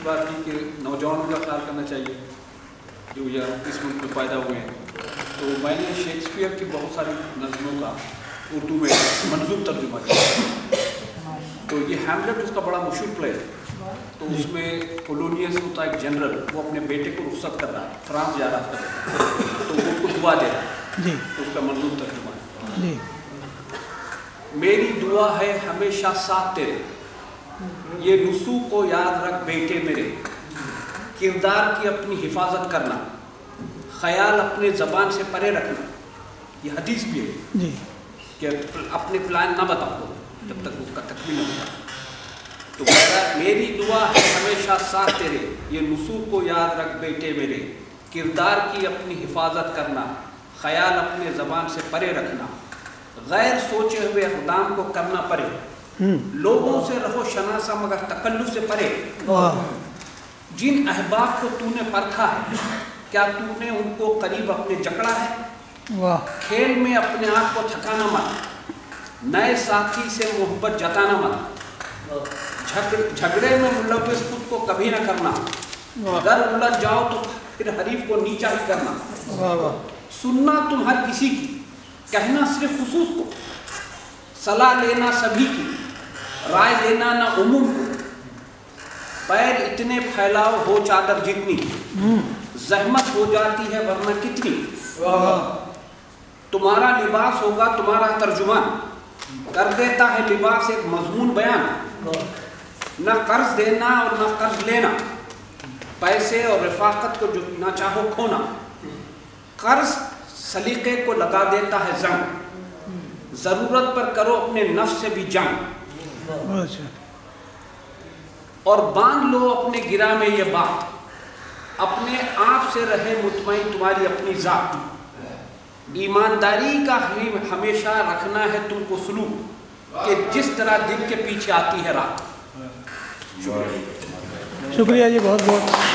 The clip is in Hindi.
बात की कि नौजवानों का ख्याल करना चाहिए जो यह इस मुल्क में पैदा हुए हैं। तो मैंने शेक्सपियर की बहुत सारी नज़मों का उर्दू में मंजूर तर्जुमा किया। तो ये हैमलेट उसका बड़ा मशहूर प्ले है। तो उसमें पोलोनियस होता है एक जनरल, वो अपने बेटे को रुख्सत कर रहा है, फ्रांस जा रहा था, तो वो उसको दुआ दे रहा है। तो उसका मंजूर तर्जुमा है, मेरी दुआ है हमेशा साथ तेरे, ये नुसू को याद रख बेटे मेरे, किरदार की अपनी हिफाजत करना, ख्याल अपने ज़बान से परे रखना। ये हदीस भी है जी कि अपने प्लान ना बताओ जब तक उसका तकमील नहीं होता। तो मेरी दुआ है हमेशा साथ तेरे, ये नुसू को याद रख बेटे मेरे, किरदार की अपनी हिफाजत करना, ख्याल अपने ज़बान से परे रखना, गैर सोचे हुए इक़दाम को करना पड़े, लोगों से रहो शनासा मगर तकल्लुफ़ से परे। जिन अहबाब को तूने परखा है, क्या तूने उनको करीब अपने जकड़ा है? खेल में अपने आप को थकाना मत, नए साथी से मोहब्बत जताना मत, झगड़े में मुलव्विस खुद को कभी ना करना, अगर उलझ जाओ तो फिर हरीफ को नीचा ही करना। सुनना तुम हर किसी की, कहना सिर्फ खुसूस को, सलाह लेना सभी की, राय लेना ना उमूम को, पैर इतने फैलाओ हो चादर जितनी, जहमत हो जाती है वरना कितनी, तुम्हारा लिबास होगा तुम्हारा तर्जुमान, कर देता है लिबास एक मजमून बयान, न कर्ज देना और न कर्ज लेना, पैसे और रफाकत को जो ना चाहो खोना, कर्ज सलीके को लगा देता है जंग, जरूरत पर करो अपने नफ्स से भी जंग, और बांध लो अपने गिरा में ये बात, अपने आप से रहे मुतमईन तुम्हारी अपनी जात, ईमानदारी का ही हमेशा रखना है तुमको सलूक, कि जिस तरह दिन के पीछे आती है रात। शुक्रिया जी, बहुत बहुत।